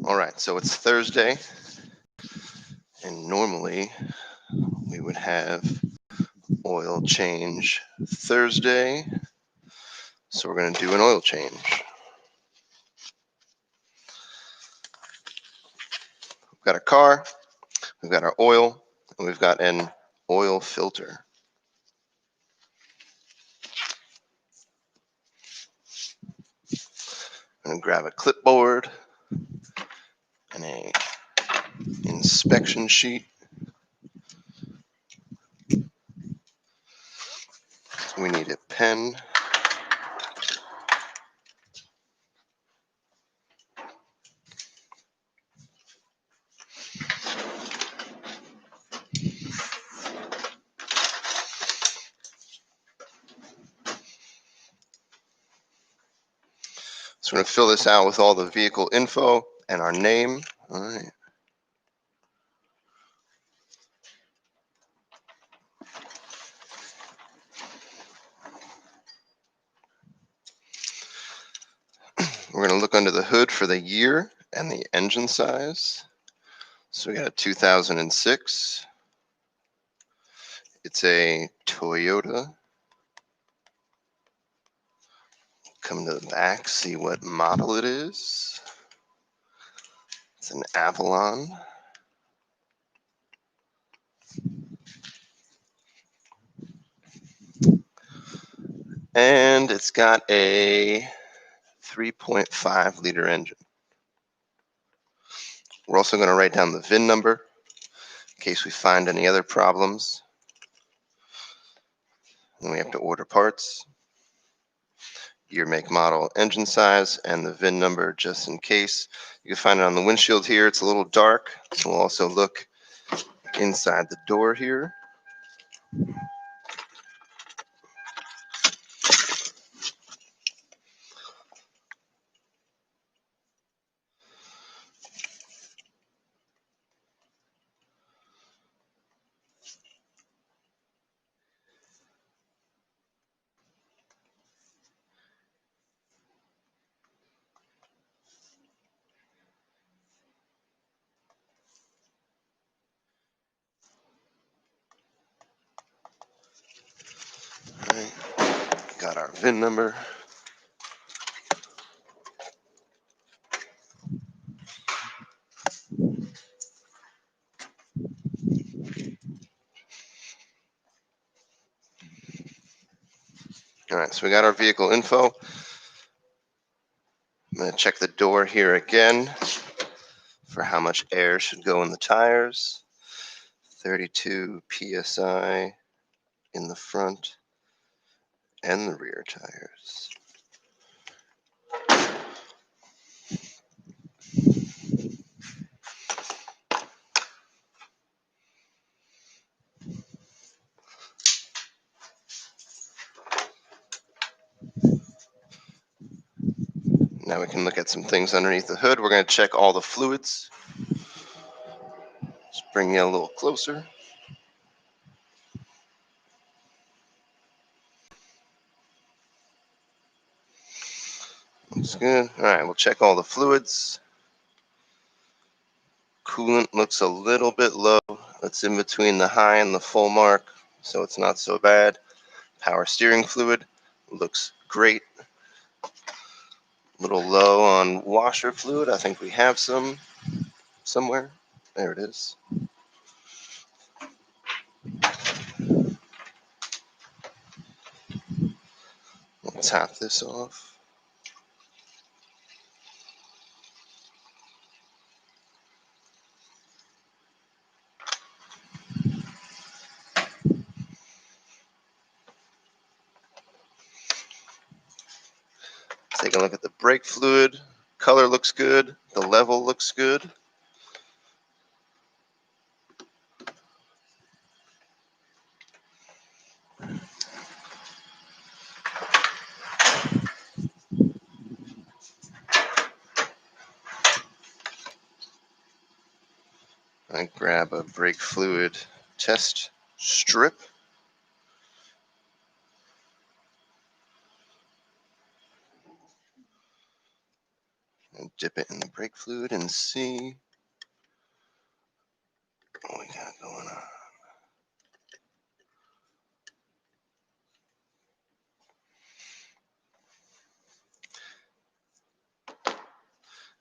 All right, so it's Thursday, and normally we would have oil change Thursday, so we're going to do an oil change. We've got our car, we've got our oil, and we've got an oil filter. I'm going to grab a clipboard and a inspection sheet. We need a pen. So we're going to fill this out with all the vehicle info and our name. All right. We're going to look under the hood for the year and the engine size. So we got a 2006. It's a Toyota. Come to the back, see what model it is. It's an Avalon. And it's got a 3.5 liter engine. We're also going to write down the VIN number in case we find any other problems. Then we have to order parts, year, make, model, engine size, and the VIN number just in case. You can find it on the windshield here. It's a little dark, so we'll also look inside the door here. All right, got our VIN number. All right, so we got our vehicle info. I'm going to check the door here again for how much air should go in the tires. 32 psi in the front and the rear tires. Now we can look at some things underneath the hood. We're going to check all the fluids. Just bring you a little closer. Looks good. All right, we'll check all the fluids. Coolant looks a little bit low. It's in between the high and the full mark, so it's not so bad. Power steering fluid looks great. A little low on washer fluid. I think we have some somewhere. There it is. We'll tap this off. Take a look at the brake fluid. Color looks good. The level looks good. I grab a brake fluid test strip. And dip it in the brake fluid and see what we got going on.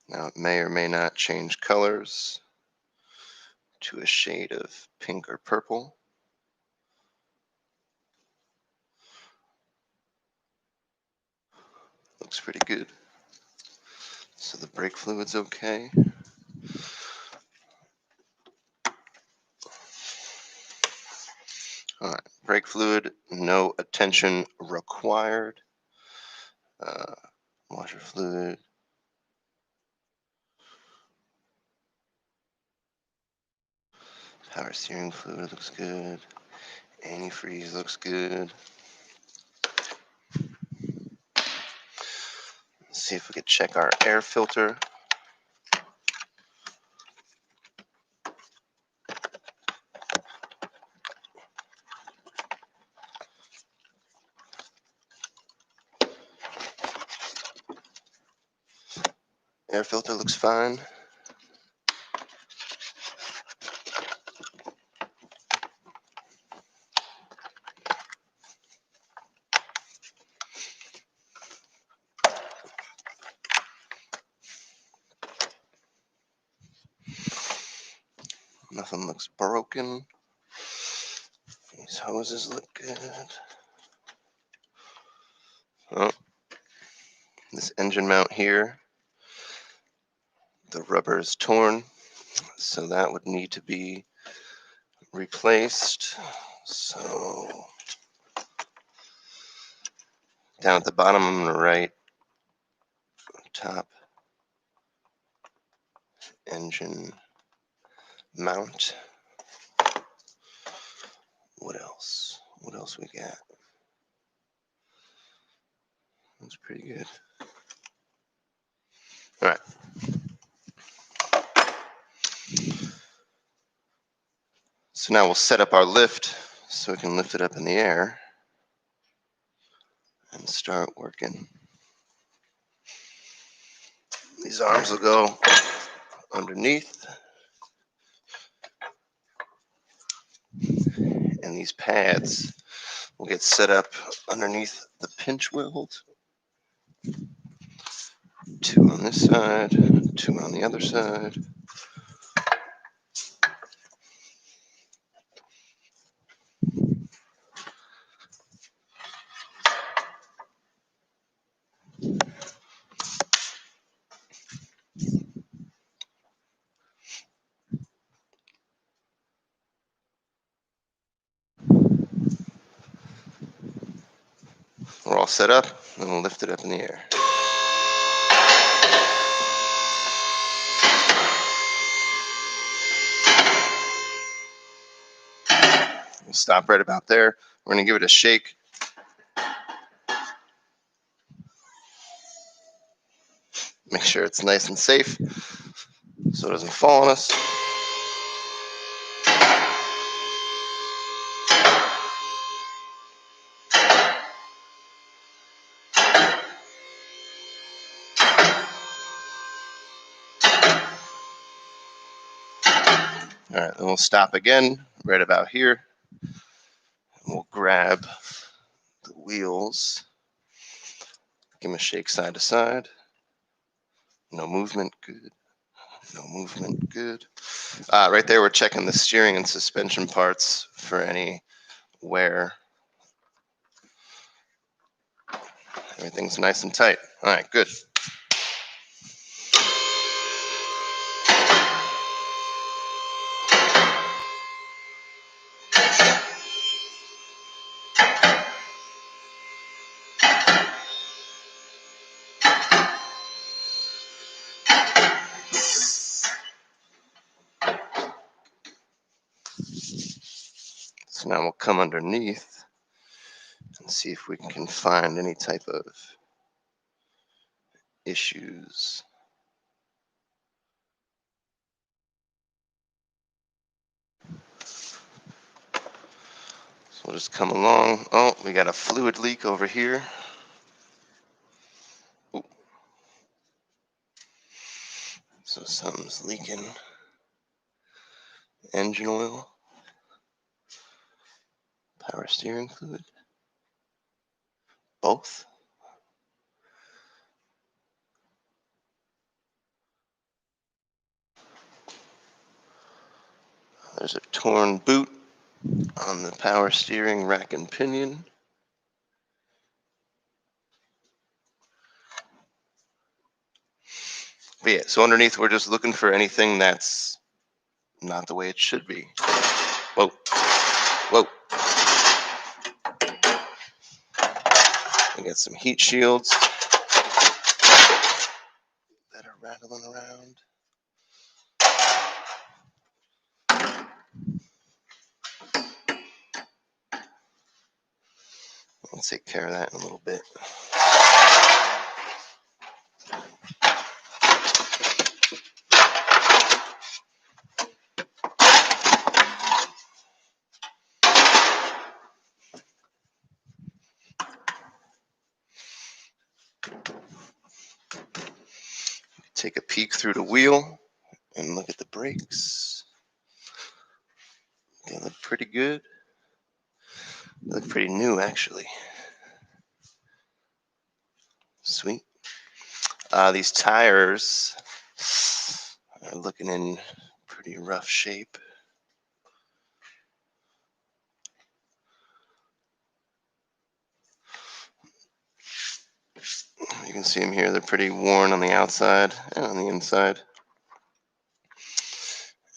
Now it may or may not change colors to a shade of pink or purple. Looks pretty good. So the brake fluid's okay. All right, brake fluid, no attention required. Washer fluid. Power steering fluid looks good. Antifreeze looks good. Let's see if we could check our air filter. Air filter looks fine. Nothing looks broken. These hoses look good. Oh, this engine mount here, the rubber is torn, so that would need to be replaced. So down at the bottom, I'm going to write top engine mount. What else? What else we got? That's pretty good. All right. So now we'll set up our lift so we can lift it up in the air and start working. These arms will go underneath, and these pads will get set up underneath the pinch weld. 2 on this side, 2 on the other side. We're all set up, and we'll lift it up in the air. We'll stop right about there. We're going to give it a shake. Make sure it's nice and safe so it doesn't fall on us. All right, then we'll stop again right about here. We'll grab the wheels. Give them a shake side to side. No movement, good. No movement, good. Right there, we're checking the steering and suspension parts for any wear. Everything's nice and tight. All right, good. So now we'll come underneath and see if we can find any type of issues. So we'll just come along. Oh, we got a fluid leak over here. Ooh. So something's leaking. Engine oil, power steering fluid, both. There's a torn boot on the power steering rack and pinion. But yeah, so underneath we're just looking for anything that's not the way it should be. Whoa, whoa. We got some heat shields that are rattling around. I'll take care of that in a little bit. Take a peek through the wheel and look at the brakes. They look pretty good. They look pretty new, actually. Sweet. These tires are looking in pretty rough shape. You can see them here. They're pretty worn on the outside and on the inside.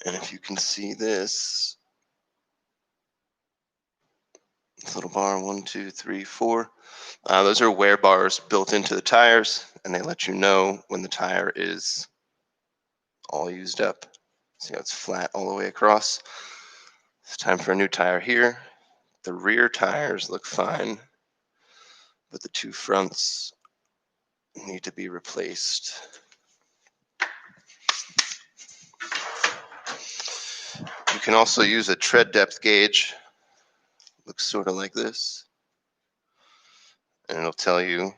And if you can see this little bar, 1, 2, 3, 4, those are wear bars built into the tires, and they let you know when the tire is all used up. See how it's flat all the way across? It's time for a new tire here. The rear tires look fine, but the two fronts need to be replaced. You can also use a tread depth gauge. Looks sort of like this. And it'll tell you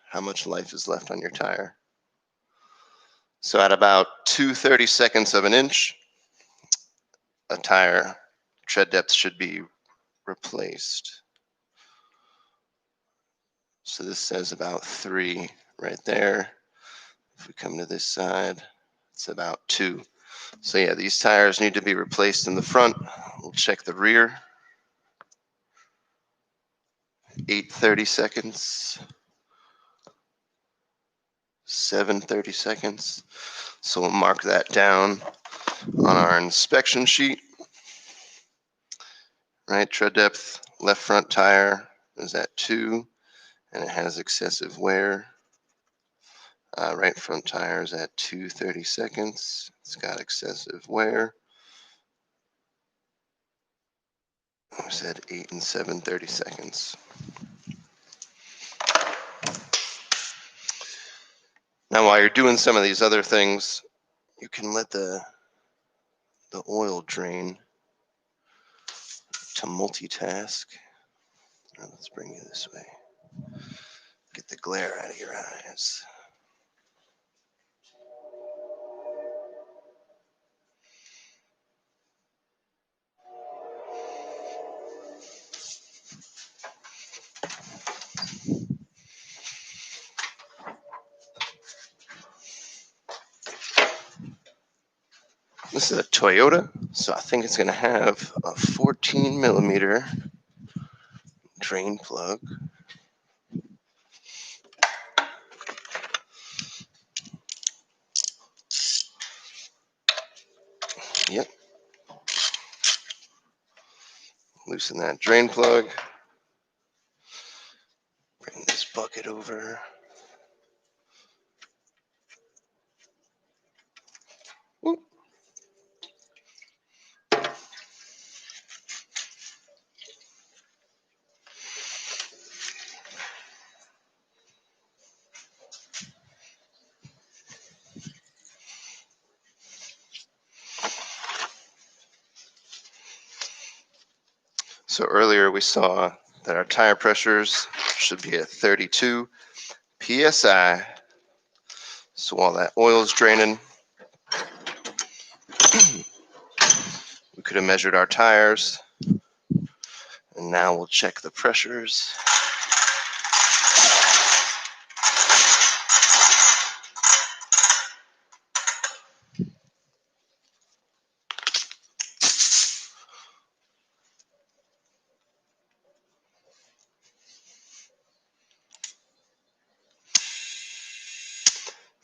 how much life is left on your tire. So at about 2/32 of an inch, a tire tread depth should be replaced. So this says about 3 right there. If we come to this side, it's about 2. So yeah, these tires need to be replaced in the front. We'll check the rear. 8/32, 7/32. So we'll mark that down on our inspection sheet. Right, tread depth, left front tire is at 2, and it has excessive wear. Right front tire is at 2/32. It's got excessive wear. I said 8 and 7/32. Now, while you're doing some of these other things, you can let the oil drain to multitask. Let's bring you this way. Get the glare out of your eyes. This is a Toyota, so I think it's going to have a 14 millimeter drain plug. Yep. Loosen that drain plug. Bring this bucket over. Whoop. So earlier we saw that our tire pressures should be at 32 PSI. So while that oil is draining, could have measured our tires. And now we'll check the pressures.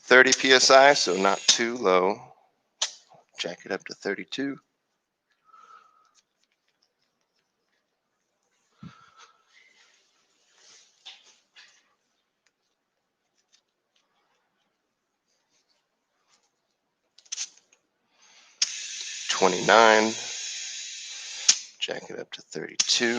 .30 psi, so not too low. Jack it up to 32. .29. Jack it up to 32.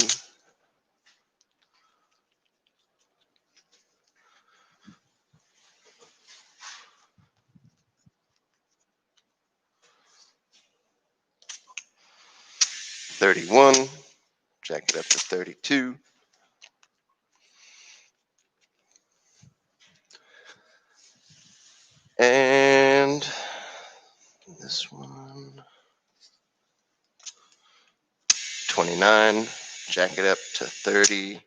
.31. Jack it up to 32. And this one, 29. Jack it up to 32.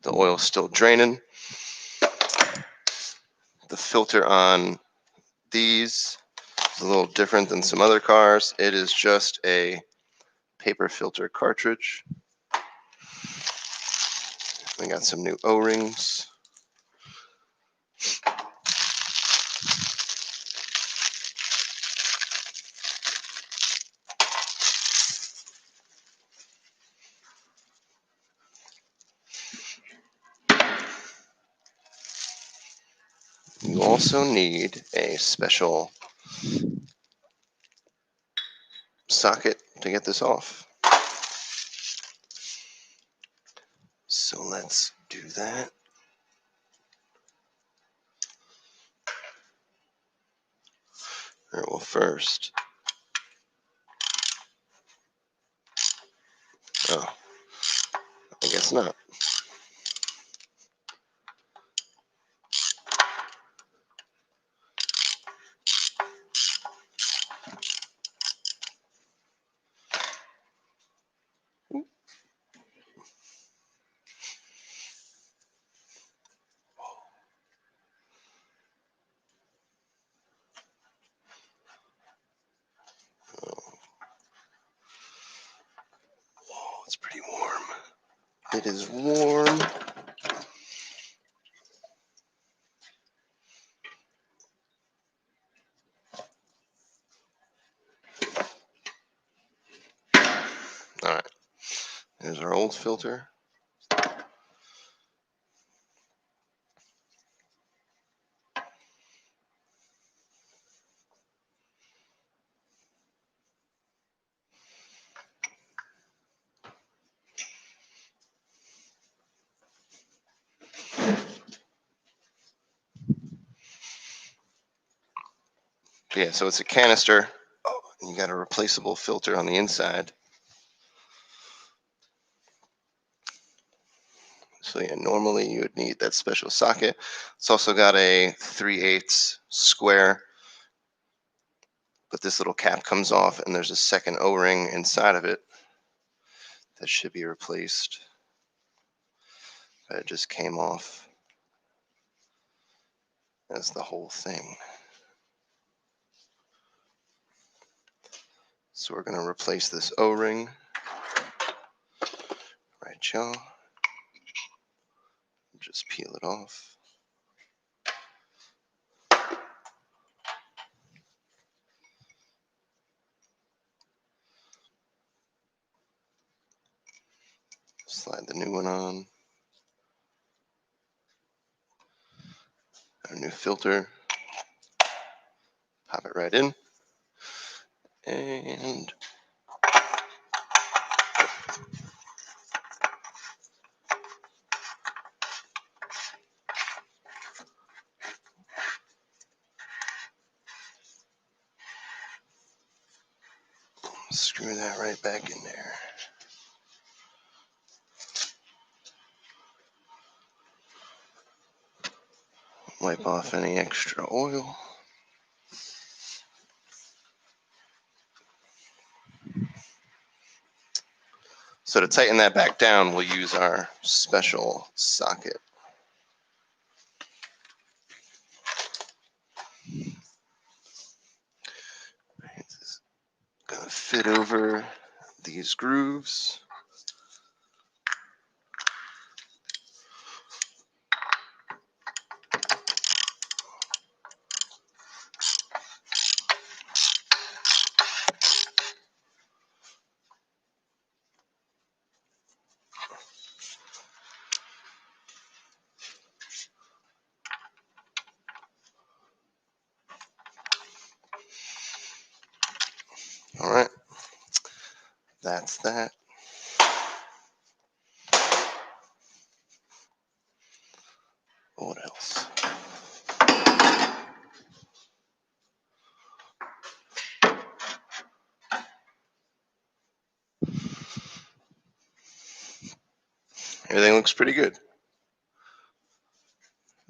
The oil's still draining. The filter on these is a little different than some other cars. It is just a paper filter cartridge. We got some new O-rings. You also need a special socket to get this off. So let's do that. All right, well, first, oh, I guess not. Oh, it's pretty warm. It is warm. All right, there's our old filter. Yeah, so it's a canister. Oh, and you got a replaceable filter on the inside. So yeah, normally you would need that special socket. It's also got a 3/8 square, but this little cap comes off and there's a second O-ring inside of it that should be replaced. But it just came off as the whole thing. So we're going to replace this O-ring. Right, y'all. Just peel it off. Slide the new one on. Our new filter. Pop it right in. And Screw that right back in there. Wipe off any extra oil. So to tighten that back down, we'll use our special socket. It's gonna fit over these grooves. All right, that's that. What else? Everything looks pretty good.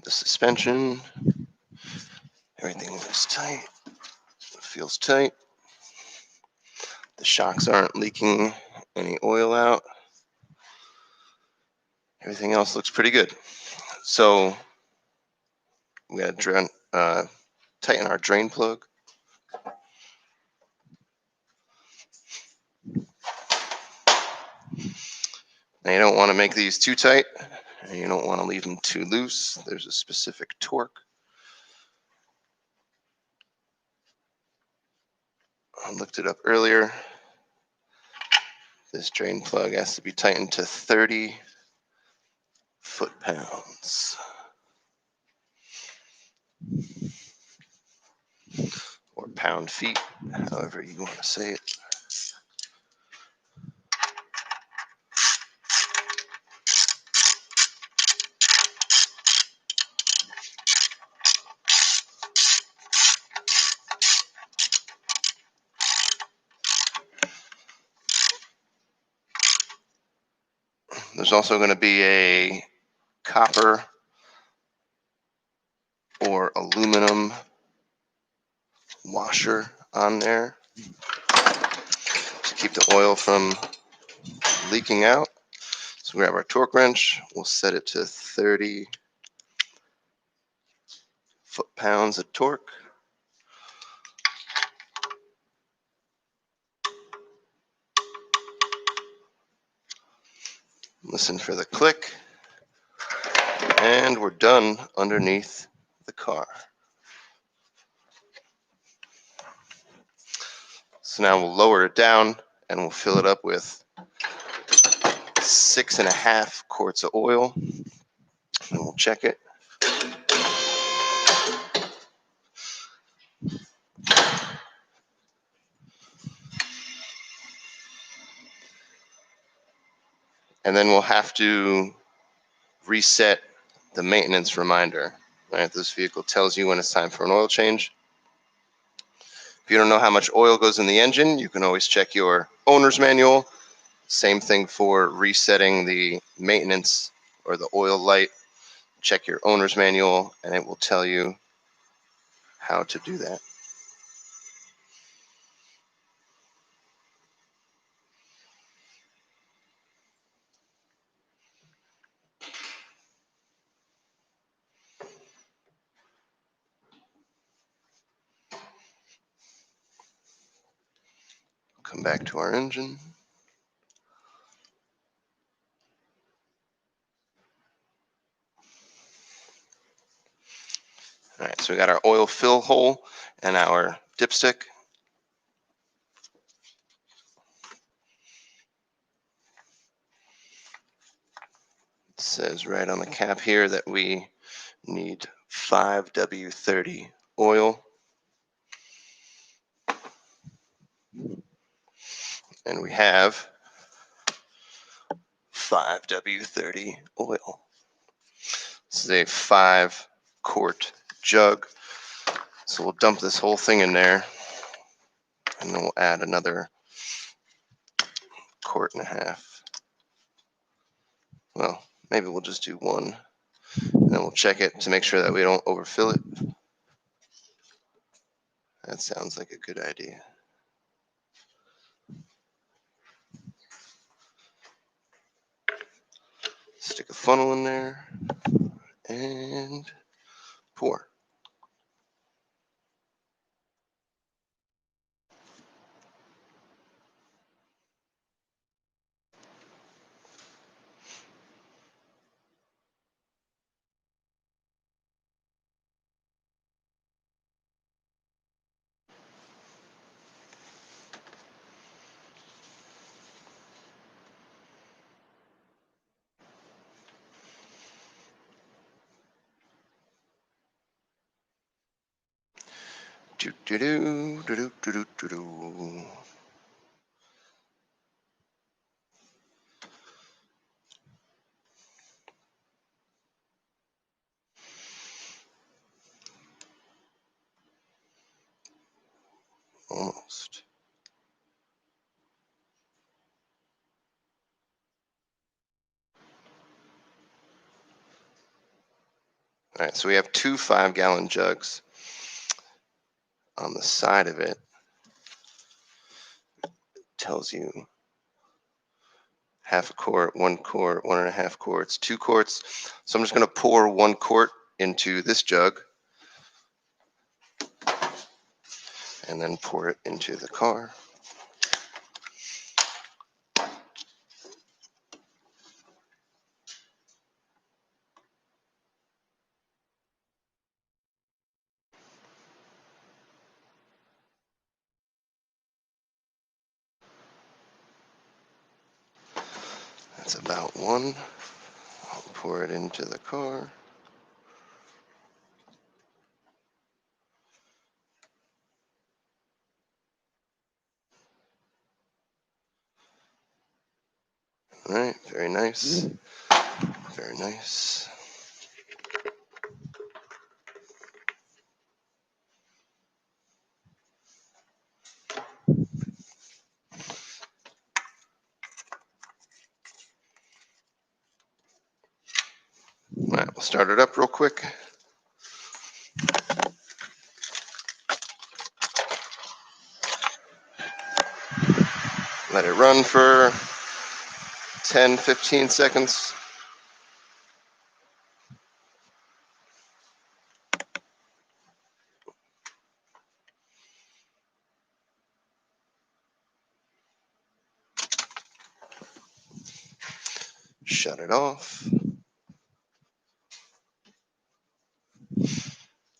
The suspension, everything looks tight. It feels tight. The shocks aren't leaking any oil out. Everything else looks pretty good. So we got to tighten our drain plug. Now you don't want to make these too tight, and you don't want to leave them too loose. There's a specific torque. I looked it up earlier. This drain plug has to be tightened to 30 foot-pounds. Or pound-feet, however you want to say it. There's also going to be a copper or aluminum washer on there to keep the oil from leaking out. So we grab our torque wrench, we'll set it to 30 foot-pounds of torque. Listen for the click, and we're done underneath the car. So now we'll lower it down and we'll fill it up with 6.5 quarts of oil, and we'll check it. And then we'll have to reset the maintenance reminder. Right? This vehicle tells you when it's time for an oil change. If you don't know how much oil goes in the engine, you can always check your owner's manual. Same thing for resetting the maintenance or the oil light. Check your owner's manual and it will tell you how to do that. Come back to our engine. All right, so we got our oil fill hole and our dipstick. It says right on the cap here that we need 5W30 oil. And we have 5W30 oil. This is a 5-quart jug. So we'll dump this whole thing in there, and then we'll add another quart and a half. Well, maybe we'll just do 1, and then we'll check it to make sure that we don't overfill it. That sounds like a good idea. Stick a funnel in there and pour. Do do do do do do do do. Almost. All right, so we have 2 5-gallon jugs. On the side of it tells you half a quart, 1 quart, 1.5 quarts, 2 quarts. So I'm just going to pour 1 quart into this jug and then pour it into the car. That's about 1. I'll pour it into the car. All right, very nice. Very nice. All right, we'll start it up real quick. Let it run for 10, 15 seconds. Shut it off.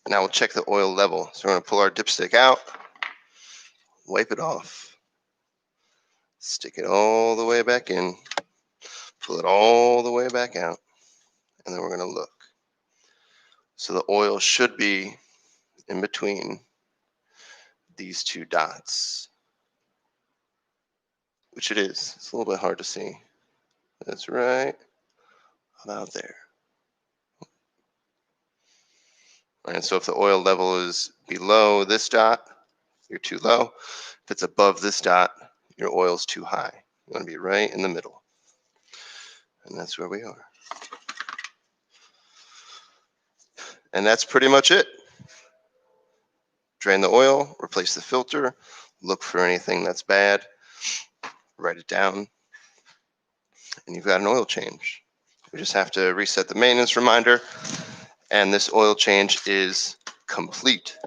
Now we'll check the oil level. So we're going to pull our dipstick out, wipe it off, stick it all the way back in, pull it all the way back out, and then we're going to look. So the oil should be in between these 2 dots, which it is. It's a little bit hard to see. That's right about there. All right, so if the oil level is below this dot, you're too low. If it's above this dot, your oil's too high. You want to be right in the middle. And that's where we are. And that's pretty much it. Drain the oil, replace the filter, look for anything that's bad, write it down, and you've got an oil change. We just have to reset the maintenance reminder, and this oil change is complete.